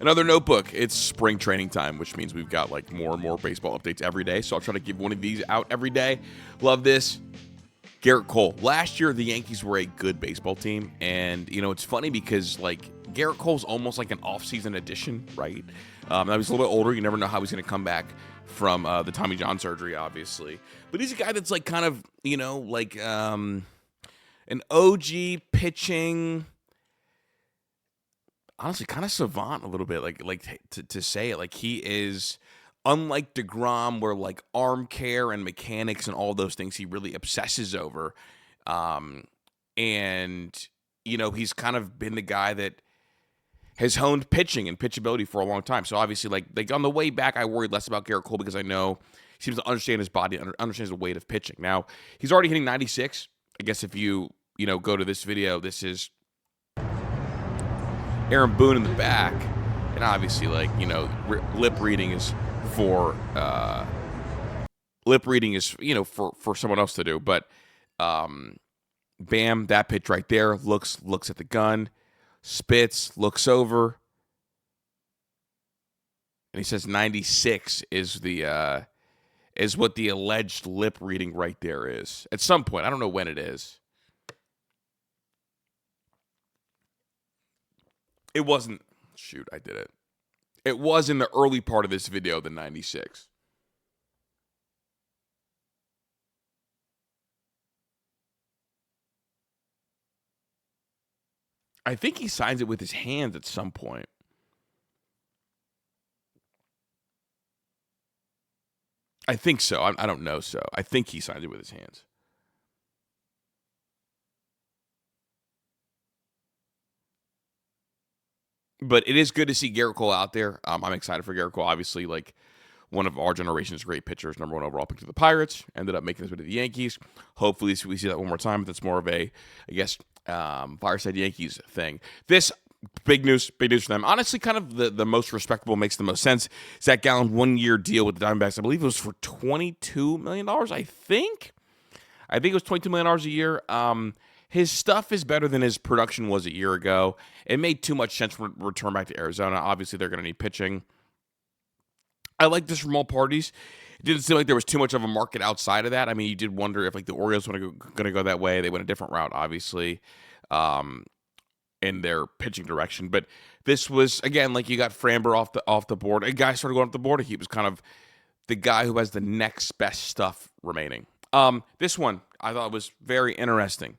Another notebook. It's spring training time, which means we've got like more and more baseball updates every day. So I'll try to give one of these out every day. Love this. Gerrit Cole. Last year, the Yankees were a good baseball team. And, you know, it's funny because, like, Gerrit Cole's almost like an off-season addition, right? Now he's a little bit older. You never know how he's going to come back from the Tommy John surgery, obviously. But he's a guy that's, like, kind of, you know, like an OG pitching, honestly, kind of savant a little bit, to say it. Like, he is, unlike DeGrom, where, like, arm care and mechanics and all those things he really obsesses over. And, you know, he's kind of been the guy that has honed pitching and pitchability for a long time. So, obviously, like on the way back, I worried less about Gerrit Cole because I know he seems to understand his body, understands the weight of pitching. Now, he's already hitting 96. I guess if you go to this video, this is Aaron Boone in the back. And obviously, like, you know, lip reading is for someone else to do. But bam, that pitch right there, looks at the gun, spits, looks over, and he says 96 is what the alleged lip reading right there is. At some point, I don't know when it is. It wasn't. Shoot, I did it. It was in the early part of this video, the 96. I think he signs it with his hands at some point. I think so. I don't know so. I think he signs it with his hands. But it is good to see Gerrit Cole out there. I'm excited for Gerrit Cole. Obviously, like, one of our generation's great pitchers, number one overall pick to the Pirates, ended up making his way to the Yankees. Hopefully, we see that one more time. That's more of a, I guess, Fireside Yankees thing. This, big news for them. Honestly, kind of the most respectable, makes the most sense. Zach Gallen, 1-year deal with the Diamondbacks. I believe it was for $22 million, I think. I think it was $22 million a year. His stuff is better than his production was a year ago. It made too much sense for return back to Arizona. Obviously, they're going to need pitching. I like this from all parties. It didn't seem like there was too much of a market outside of that. I mean, you did wonder if, like, the Orioles were going to go that way. They went a different route, obviously, in their pitching direction. But this was, again, like, you got Framber off the board. A guy started going off the board. He was kind of the guy who has the next best stuff remaining. This one I thought was very interesting.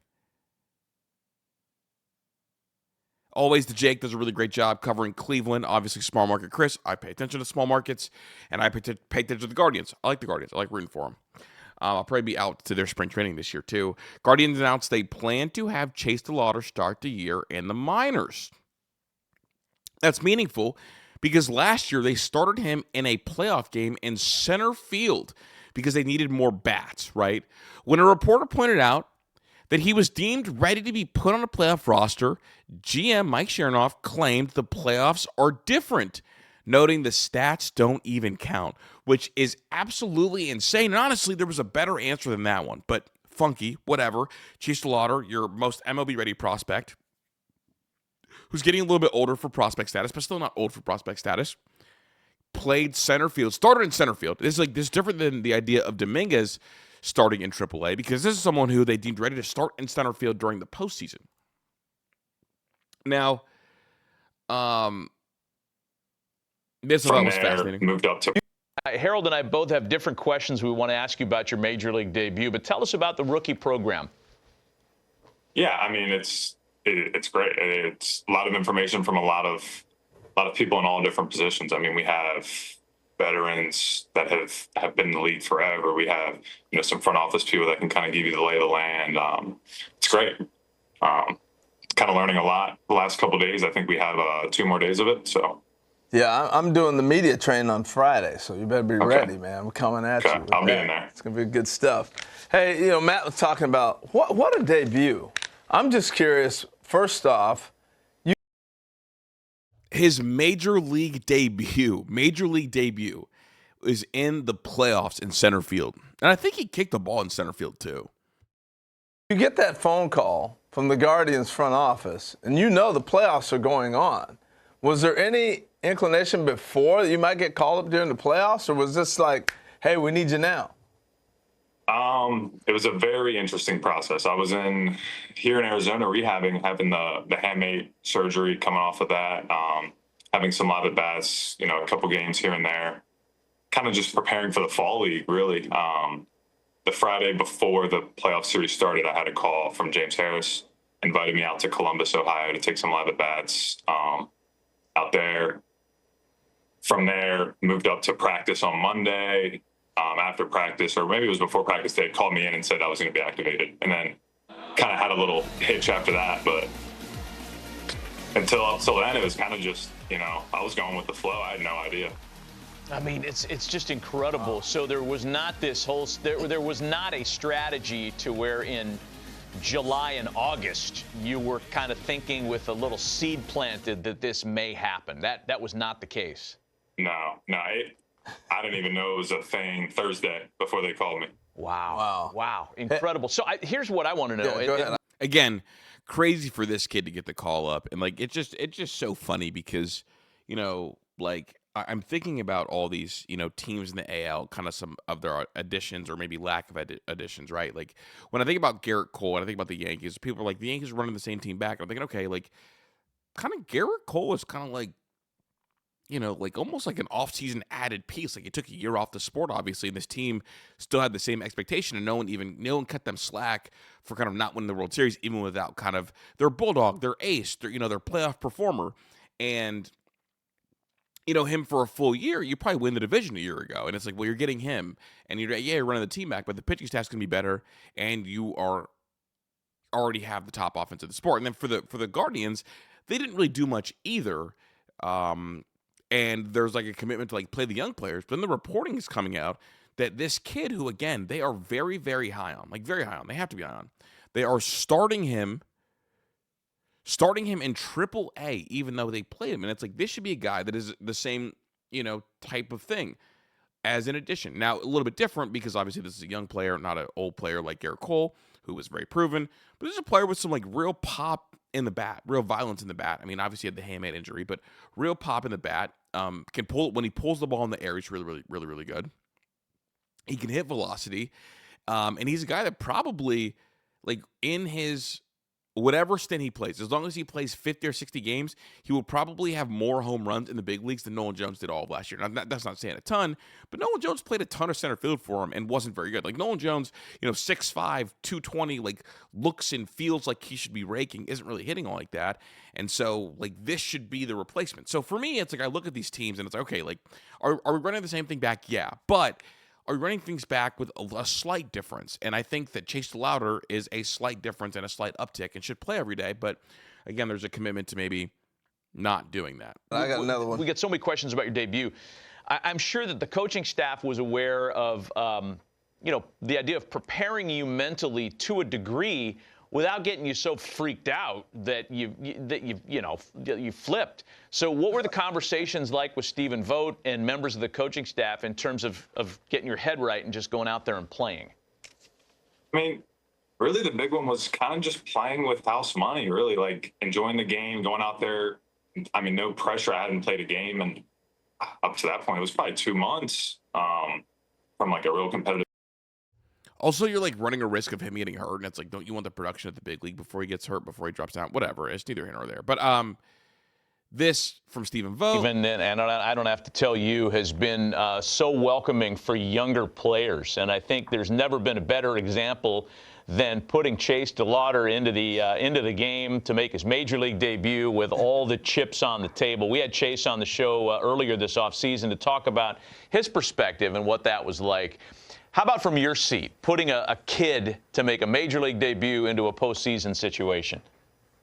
Always the Jake does a really great job covering Cleveland. Obviously, small market Chris. I pay attention to small markets, and I pay attention to the Guardians. I like the Guardians. I like rooting for them. I'll probably be out to their spring training this year, too. Guardians announced they plan to have Chase DeLauter start the year in the minors. That's meaningful because last year they started him in a playoff game in center field because they needed more bats, right? When a reporter pointed out that he was deemed ready to be put on a playoff roster, GM Mike Chernoff claimed the playoffs are different, noting the stats don't even count, which is absolutely insane. And honestly, there was a better answer than that one, but funky, whatever. Chase DeLauter, your most MLB-ready prospect, who's getting a little bit older for prospect status, but still not old for prospect status, played center field, started in center field. This is different than the idea of Dominguez starting in AAA, because this is someone who they deemed ready to start in center field during the postseason. Now, this is almost fascinating. Moved up to Harold and I both have different questions we want to ask you about your major league debut, but tell us about the rookie program. Yeah, I mean, it's great. It's a lot of information from a lot of people in all different positions. I mean, we have veterans that have been in the league forever. We have, some front office people that can kind of give you the lay of the land. It's great. Kind of learning a lot the last couple of days. I think we have 2 more days of it. So. Yeah, I'm doing the media training on Friday, so you better be ready, man. I'm coming at you. I'll be in there. It's gonna be good stuff. Hey, Matt was talking about what a debut. I'm just curious. First off, his major league debut is in the playoffs in center field. And I think he kicked the ball in center field too. You get that phone call from the Guardians front office, and the playoffs are going on. Was there any inclination before you might get called up during the playoffs, or was this like, hey, we need you now? It was a very interesting process. I was here in Arizona rehabbing, having the handmade surgery, coming off of that, having some live at bats, a couple games here and there, kind of just preparing for the fall league, really. The Friday before the playoff series started, I had a call from James Harris, invited me out to Columbus, Ohio to take some live at bats out there. From there, moved up to practice on Monday. After practice, or maybe it was before practice, they called me in and said I was going to be activated, and then kind of had a little hitch after that. But until then, it was kind of just, I was going with the flow. I had no idea. I mean, it's just incredible. Wow. So there was not this whole there was not a strategy to where in July and August you were kind of thinking with a little seed planted that this may happen. That was not the case. No. I didn't even know it was a thing Thursday before they called me. Wow. Incredible. So here's what I want to know. Yeah, go ahead. Again, crazy for this kid to get the call up. And, it's just so funny because, I'm thinking about all these, teams in the AL, kind of some of their additions or maybe lack of additions, right? Like, when I think about Gerrit Cole and I think about the Yankees, people are like, the Yankees are running the same team back. I'm thinking, okay, kind of Gerrit Cole is kind of almost like an off-season added piece. Like, he took a year off the sport, obviously, and this team still had the same expectation, and no one cut them slack for kind of not winning the World Series, even without kind of their bulldog, their ace, their playoff performer, and him for a full year. You probably win the division a year ago, and it's like, well, you're getting him, and you're running the team back, but the pitching staff's gonna be better, and you already have the top offense of the sport. And then for the Guardians, they didn't really do much either. And there's a commitment to play the young players. But then the reporting is coming out that this kid, who again they are very, very high on, very high on, they have to be high on. They are starting him in Triple-A, even though they played him. And it's this should be a guy that is the same, type of thing as an addition. Now, a little bit different because obviously this is a young player, not an old player like Gerrit Cole, who was very proven. But this is a player with some real pop in the bat, real violence in the bat. I mean, obviously he had the handmade injury, but real pop in the bat. Can pull when he pulls the ball in the air. He's really, really, really, really good. He can hit velocity, and he's a guy that probably, in his whatever stint he plays, as long as he plays 50 or 60 games, he will probably have more home runs in the big leagues than Nolan Jones did all of last year. Now, that's not saying a ton, but Nolan Jones played a ton of center field for him and wasn't very good. Nolan Jones, 6'5", 220, looks and feels like he should be raking, isn't really hitting all like that. And so, this should be the replacement. So for me, it's I look at these teams and it's okay, are we running the same thing back? Yeah, but are running things back with a slight difference. And I think that Chase DeLauter is a slight difference and a slight uptick and should play every day. But, again, there's a commitment to maybe not doing that. I got another one. We get so many questions about your debut. I'm sure that the coaching staff was aware of, the idea of preparing you mentally to a degree without getting you so freaked out that you flipped. So what were the conversations like with Stephen Vogt and members of the coaching staff in terms of getting your head right and just going out there and playing? I mean, really the big one was kind of just playing with house money, really, enjoying the game, going out there. I mean, no pressure. I hadn't played a game, and up to that point, it was probably 2 months from a real competitive. Also, you're running a risk of him getting hurt, and it's don't you want the production at the big league before he gets hurt, before he drops down? Whatever. It's neither here nor there. But this from Stephen Vogt. And I don't have to tell you, has been so welcoming for younger players. And I think there's never been a better example than putting Chase DeLauter into the game to make his major league debut with all the chips on the table. We had Chase on the show earlier this offseason to talk about his perspective and what that was like. How about from your seat, putting a kid to make a major league debut into a postseason situation?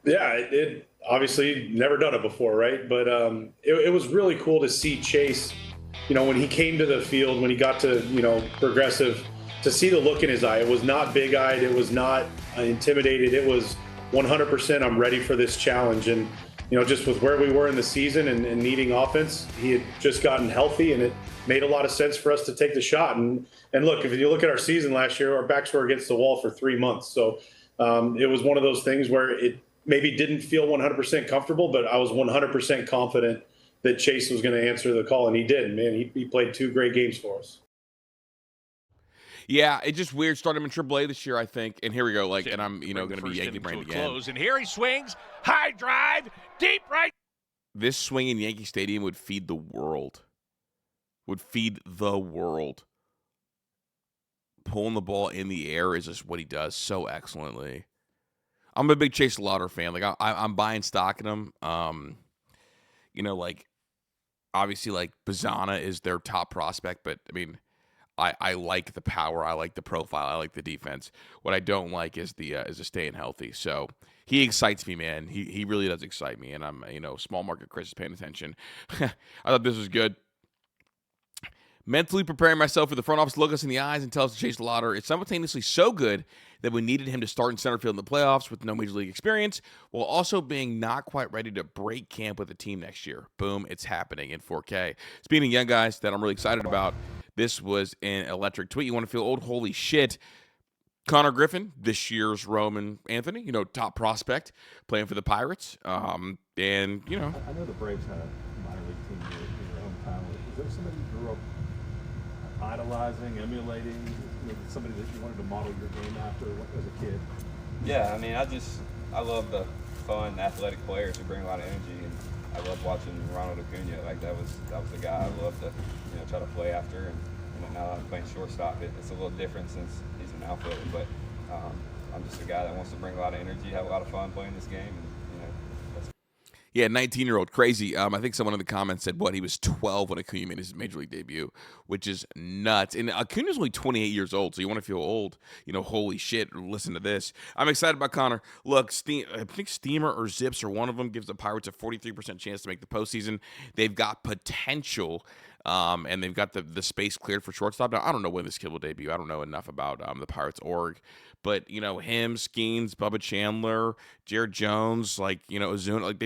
Yeah, it obviously never done it before, right? But it was really cool to see Chase, when he came to the field, when he got to, Progressive, to see the look in his eye. It was not big-eyed. It was not intimidated. It was 100% I'm ready for this challenge. And, just with where we were in the season and needing offense, he had just gotten healthy, and it made a lot of sense for us to take the shot. And look, if you look at our season last year, our backs were against the wall for 3 months. So it was one of those things where it maybe didn't feel 100% comfortable, but I was 100% confident that Chase was going to answer the call, and he did. Man, he played 2 great games for us. Yeah, it's just weird starting him in AAA this year, I think. And here we go, and I'm, going to be Yankee brain again. And here he swings, high drive, deep right. This swing in Yankee Stadium would feed the world. Pulling the ball in the air is just what he does so excellently. I'm a big Chase DeLauter fan. I'm buying stock in him. Obviously, Bazana is their top prospect, but I mean, I like the power, I like the profile, I like the defense. What I don't like is the staying healthy. So he excites me, man. He really does excite me, and I'm small market Chris is paying attention. I thought this was good. Mentally preparing myself for the front office to look us in the eyes and tell us to Chase DeLauter is simultaneously so good that we needed him to start in center field in the playoffs with no major league experience, while also being not quite ready to break camp with the team next year. Boom, it's happening in 4K. Speaking of young guys that I'm really excited about, this was an electric tweet. You want to feel old? Holy shit. Connor Griffin, this year's Roman Anthony, top prospect, playing for the Pirates. And, I know the Braves had a minor league team in your hometown. Is there somebody you grew up idolizing, emulating, somebody that you wanted to model your game after as a kid? Yeah, I mean, I love the fun, athletic players who bring a lot of energy, and I love watching Ronald Acuna. That was the guy I loved to try to play after. And now that I'm playing shortstop, it's a little different since he's an outfielder, but I'm just a guy that wants to bring a lot of energy, have a lot of fun playing this game, and that's. Yeah, 19-year-old, crazy. I think someone in the comments said, he was 12 when Acuna made his major league debut, which is nuts. And Acuna's only 28 years old, so you want to feel old. Holy shit, listen to this. I'm excited about Connor. Look, I think Steamer or Zips or one of them gives the Pirates a 43% chance to make the postseason. They've got potential, and they've got the space cleared for shortstop. Now, I don't know when this kid will debut. I don't know enough about the Pirates org. But, him, Skeens, Bubba Chandler, Jared Jones, Ozuna,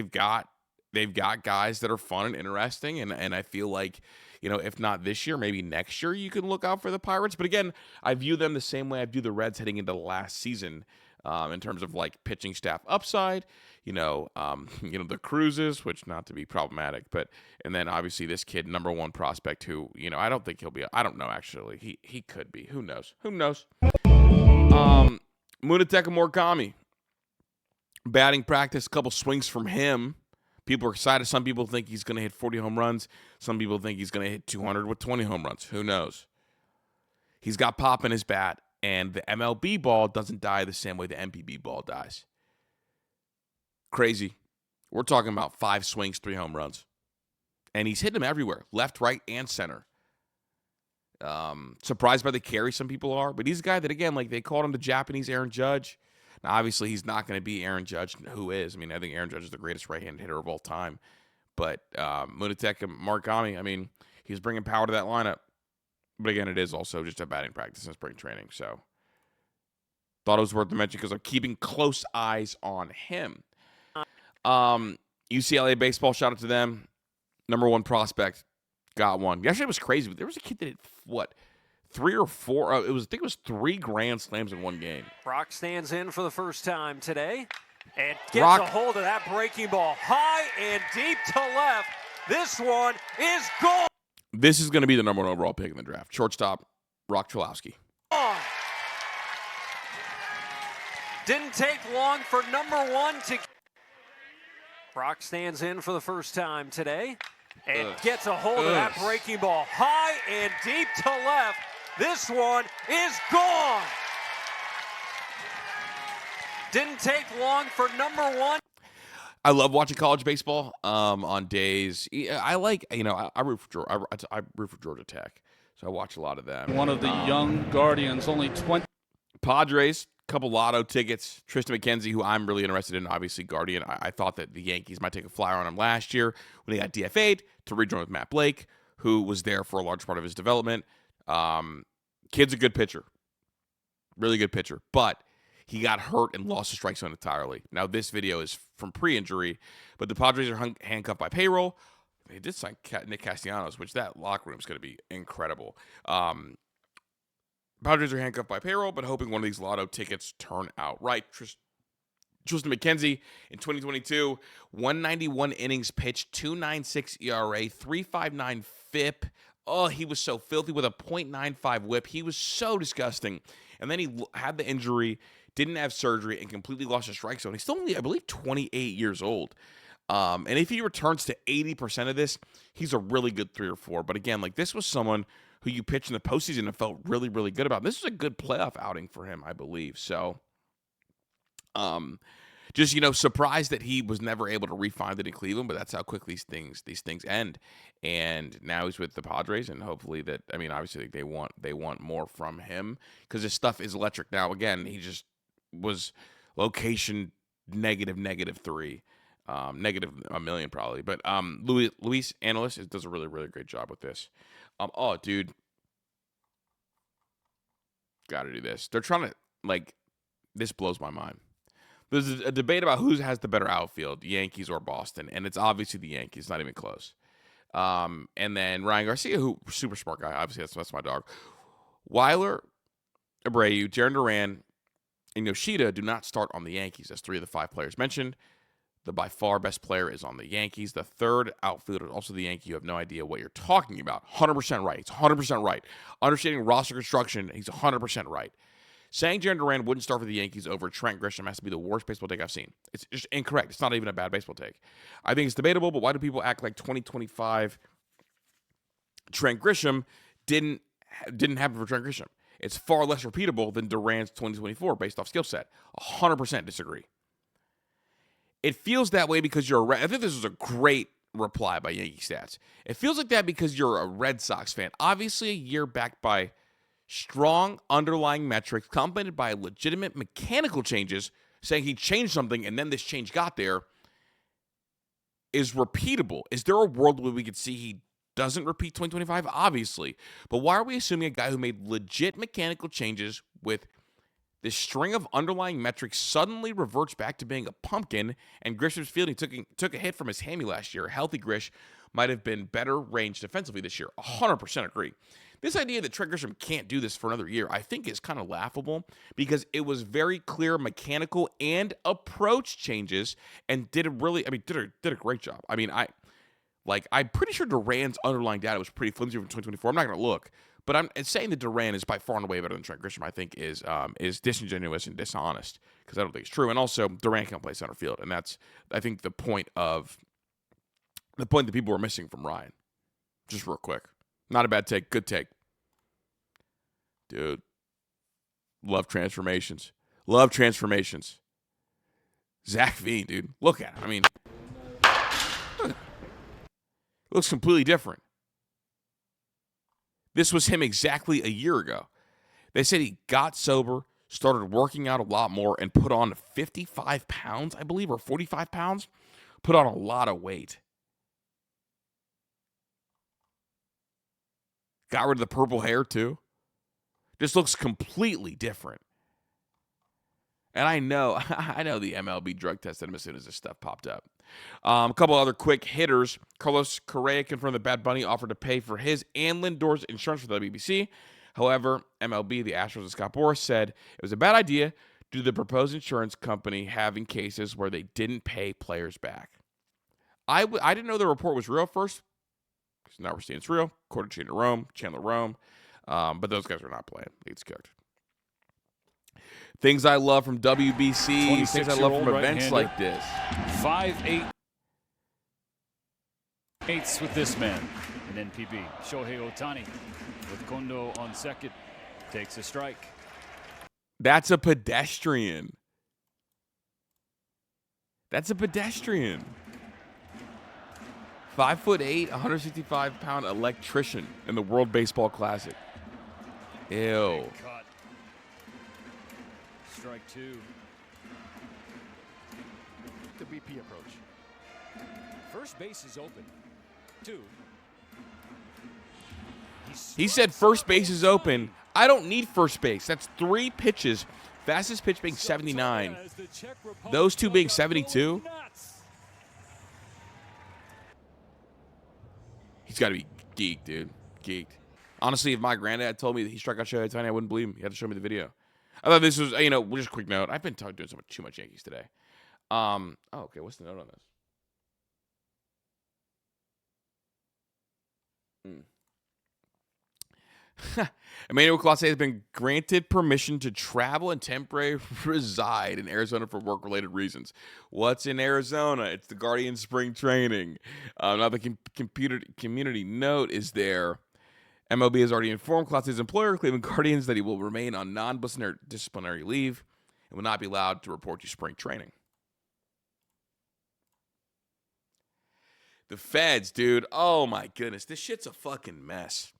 they've got guys that are fun and interesting. And I feel like, if not this year, maybe next year you can look out for the Pirates. But again, I view them the same way I view the Reds heading into last season in terms of pitching staff upside, the Cruzes, which not to be problematic, and then obviously this kid, number 1 prospect who, I don't think he'll be, I don't know actually. He could be. Who knows? Munetaka Murakami, batting practice, a couple swings from him. People are excited. Some people think he's going to hit 40 home runs. Some people think he's going to hit 200 with 20 home runs. Who knows? He's got pop in his bat, and the MLB ball doesn't die the same way the MPB ball dies. Crazy. We're talking about 5 swings, 3 home runs. And he's hitting them everywhere, left, right, and center. Surprised by the carry some people are, but he's a guy that, again, they called him the Japanese Aaron Judge. Now, obviously, he's not going to be Aaron Judge, who is. I mean, I think Aaron Judge is the greatest right-handed hitter of all time. But Munetaka Murakami, he's bringing power to that lineup. But again, it is also just a batting practice in spring training. So, thought it was worth the mention because I'm keeping close eyes on him. UCLA baseball, shout out to them. Number 1 prospect. Got one. Yesterday was crazy. There was a kid that hit, 3 or 4? I think it was 3 grand slams in one game. Brock stands in for the first time today and gets a hold of that breaking ball high and deep to left. This one is gone. This is going to be the number 1 overall pick in the draft. Shortstop, Rock Chalowski. Didn't take long for number 1 to. Brock stands in for the first time today and gets a hold of that breaking ball high and deep to left. This one is gone. Didn't take long for number 1. I love watching college baseball on days. I like, I root for Georgia Tech, so I watch a lot of them. One of the young Guardians, only 20. Padres, couple lotto tickets. Tristan McKenzie, who I'm really interested in, obviously Guardian. I thought that the Yankees might take a flyer on him last year when he got DFA'd to rejoin with Matt Blake, who was there for a large part of his development. Kid's a good pitcher. Really good pitcher. But he got hurt and lost the strike zone entirely. Now, this video is from pre-injury, but the Padres are handcuffed by payroll. They did sign Nick Castellanos, which that locker room is going to be incredible. Padres are handcuffed by payroll, but hoping one of these lotto tickets turn out right. Tristan McKenzie in 2022, 191 innings pitched, 2.96 ERA, 3.59 FIP. Oh, he was so filthy with a .95 whip. He was so disgusting. And then he had the injury, didn't have surgery, and completely lost his strike zone. He's still only, I believe, 28 years old. And if he returns to 80% of this, he's a really good 3 or 4. But again, like, this was someone who you pitched in the postseason and felt really, really good about. This is a good playoff outing for him, I believe. So, just, surprised that he was never able to re-find it in Cleveland, but that's how quickly these things end. And now he's with the Padres, and hopefully that, obviously they want more from him because his stuff is electric. Now, again, he just was location -3, negative a million probably. But Luis Analyst does a really, really great job with this. Oh, dude, got to do this. They're trying to, this blows my mind. There's a debate about who has the better outfield, Yankees or Boston, and it's obviously the Yankees, not even close. And then Ryan Garcia, who super smart guy, obviously that's my dog. Weiler, Abreu, Jarren Duran, and Yoshida do not start on the Yankees. That's 3 of the 5 players mentioned. The by far best player is on the Yankees. The third outfielder is also the Yankee. You have no idea what you're talking about. 100% right. It's 100% right. Understanding roster construction, he's 100% right. Saying Jarren Duran wouldn't start for the Yankees over Trent Grisham has to be the worst baseball take I've seen. It's just incorrect. It's not even a bad baseball take. I think it's debatable, but why do people act like 2025 Trent Grisham didn't happen for Trent Grisham? It's far less repeatable than Duran's 2024 based off skill set. 100% disagree. It feels that way because you're I think this is a great reply by Yankee Stats. It feels like that because you're a Red Sox fan. Obviously, a year backed by strong underlying metrics, complemented by legitimate mechanical changes, saying he changed something and then this change got there, is repeatable. Is there a world where we could see he doesn't repeat 2025? Obviously. But why are we assuming a guy who made legit mechanical changes with this string of underlying metrics suddenly reverts back to being a pumpkin, and Grisham's fielding took a hit from his hammy last year? A healthy Grish might have been better range defensively this year. 100% agree. This idea that Trent Grisham can't do this for another year, I think, is kind of laughable because it was very clear mechanical and approach changes, and did a great job. I'm pretty sure Duran's underlying data was pretty flimsy from 2024. I'm not going to look, but I'm saying that Duran is by far and away better than Trent Grisham, I think, is disingenuous and dishonest because I don't think it's true. And also, Duran can't play center field, and that's, I think, the point that people were missing from Ryan. Just real quick. Not a bad take. Good take. Dude. Love transformations. Zach Veen, dude. Look at him. Looks completely different. This was him exactly a year ago. They said he got sober, started working out a lot more, and put on 55 pounds, I believe, or 45 pounds. Put on a lot of weight. Got rid of the purple hair, too. Just looks completely different. And I know the MLB drug tested him as soon as this stuff popped up. A couple other quick hitters. Carlos Correa confirmed that Bad Bunny offered to pay for his and Lindor's insurance for the WBC. However, MLB, the Astros, and Scott Boras said it was a bad idea due to the proposed insurance company having cases where they didn't pay players back. I didn't know the report was real first. Now we're seeing it's real. According to Chandler Rome. But those guys are not playing. It's cooked. Things I love from WBC. Things I love from events like this. 5'8" with this man in NPB. Shohei Ohtani with Kondo on second. Takes a strike. That's a pedestrian. 5'8", 165-pound electrician in the World Baseball Classic. Ew. Strike 2. The BP approach. First base is open. 2. He said first base is open. I don't need first base. That's 3 pitches. Fastest pitch being 79. Those 2 being 72. He's got to be geeked, dude. Geeked. Honestly, if my granddad told me that he struck out Shohei Ohtani, I wouldn't believe him. He had to show me the video. I thought this was, just a quick note. I've been doing too much Yankees today. Okay, what's the note on this? Emmanuel Clase has been granted permission to travel and temporarily reside in Arizona for work-related reasons. What's in Arizona? It's the Guardians spring training. Now the community note is there. MLB has already informed Clase's employer, Cleveland Guardians, that he will remain on non-disciplinary leave and will not be allowed to report to spring training. The feds, dude. Oh, my goodness. This shit's a fucking mess.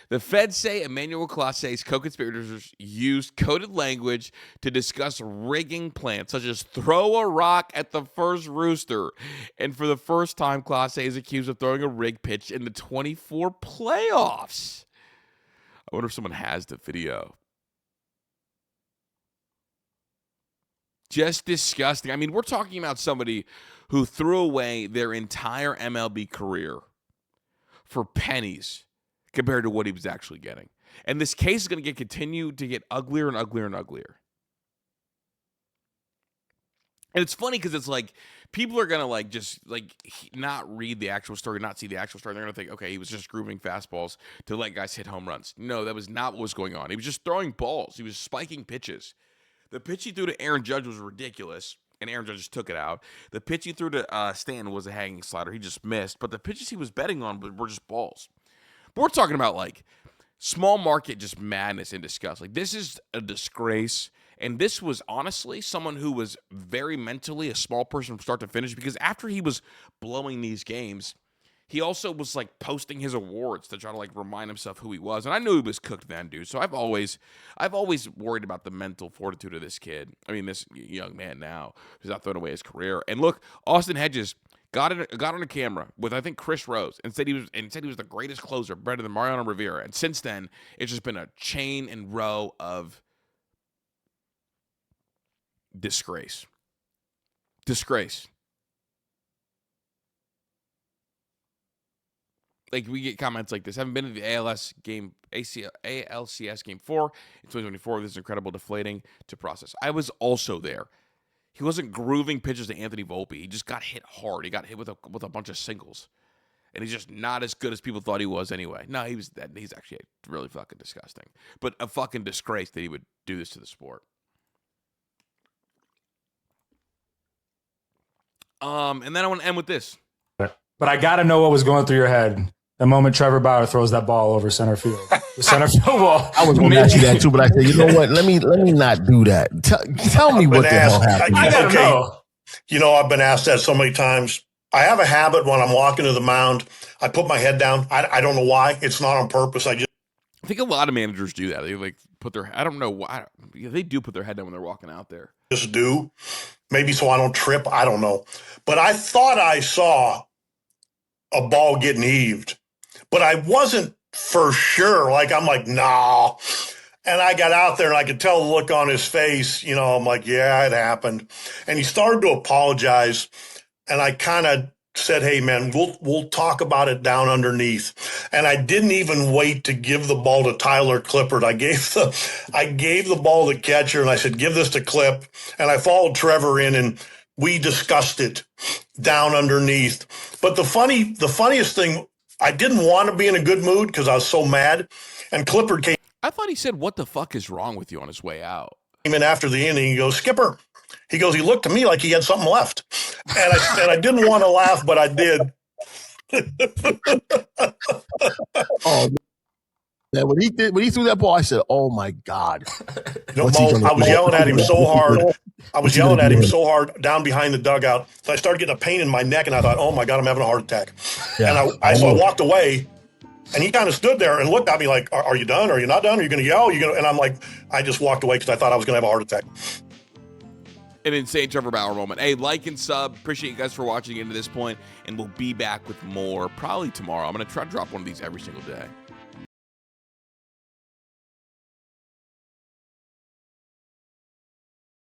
The feds say Emmanuel Clase's co-conspirators used coded language to discuss rigging plans, such as throw a rock at the first rooster. And for the first time, Clase is accused of throwing a rigged pitch in the 24 playoffs. I wonder if someone has the video. Just disgusting. I mean, we're talking about somebody who threw away their entire MLB career for pennies compared to what he was actually getting. And this case is going to continue to get uglier and uglier and uglier. And it's funny because it's like people are going to like just like not read the actual story, not see the actual story. They're going to think, okay, he was just grooving fastballs to let guys hit home runs. No, that was not what was going on. He was just throwing balls. He was spiking pitches. The pitch he threw to Aaron Judge was ridiculous, and Aaron Judge just took it out. The pitch he threw to Stanton was a hanging slider. He just missed. But the pitches he was betting on were just balls. But we're talking about, like, small market just madness and disgust. Like, this is a disgrace. And this was, honestly, someone who was very mentally a small person from start to finish, because after he was blowing these games, he also was, like, posting his awards to try to, like, remind himself who he was. And I knew he was cooked then, dude. So I've always worried about the mental fortitude of this kid. I mean, this young man now who's not throwing away his career. And look, Austin Hedges got on a camera with, I think, Chris Rose and said he was the greatest closer, better than Mariano Rivera. And since then, it's just been a chain and row of disgrace. Like, we get comments like this. Haven't been to the ALCS game 4 in 2024. This is incredible, deflating to process. I was also there. He wasn't grooving pitches to Anthony Volpe. He just got hit hard. He got hit with a bunch of singles. And he's just not as good as people thought he was anyway. No, he's actually really fucking disgusting. But a fucking disgrace that he would do this to the sport. And then I want to end with this. But I got to know what was going through your head the moment Trevor Bauer throws that ball over center field. The center field ball. I was going to ask you that too, but I said, you know what? Let me not do that. Tell me what the hell happened. I gotta know. You know, I've been asked that so many times. I have a habit when I'm walking to the mound, I put my head down. I don't know why. It's not on purpose. I think a lot of managers do that. They like put their, I don't know why. They do put their head down when they're walking out there. Just do. Maybe so I don't trip. I don't know. But I thought I saw a ball getting heaved, but I wasn't for sure. I'm like, nah. And I got out there and I could tell the look on his face. You know, I'm like, yeah, it happened. And he started to apologize. And I kind of said, hey, man, we'll talk about it down underneath. And I didn't even wait to give the ball to Tyler Clippard. I gave the ball to the catcher and I said, give this to Clip. And I followed Trevor in and we discussed it down underneath. But the funniest thing, I didn't want to be in a good mood because I was so mad. And Clippard came. I thought he said, what the fuck is wrong with you on his way out? Came in after the inning. He goes, Skipper. He goes, he looked to me like he had something left. And I didn't want to laugh, but I did. Oh, man, when he threw that ball, I said, oh, my God. No, Mo, I was yelling at him so hard. Down behind the dugout. So I started getting a pain in my neck, and I thought, oh, my God, I'm having a heart attack. Yeah. And I walked away, and he kind of stood there and looked at me like, are you done? Are you not done? Are you going to yell? And I'm like, I just walked away because I thought I was going to have a heart attack. An insane Trevor Bauer moment. Hey, like and sub. Appreciate you guys for watching into this point, and we'll be back with more probably tomorrow. I'm going to try to drop one of these every single day.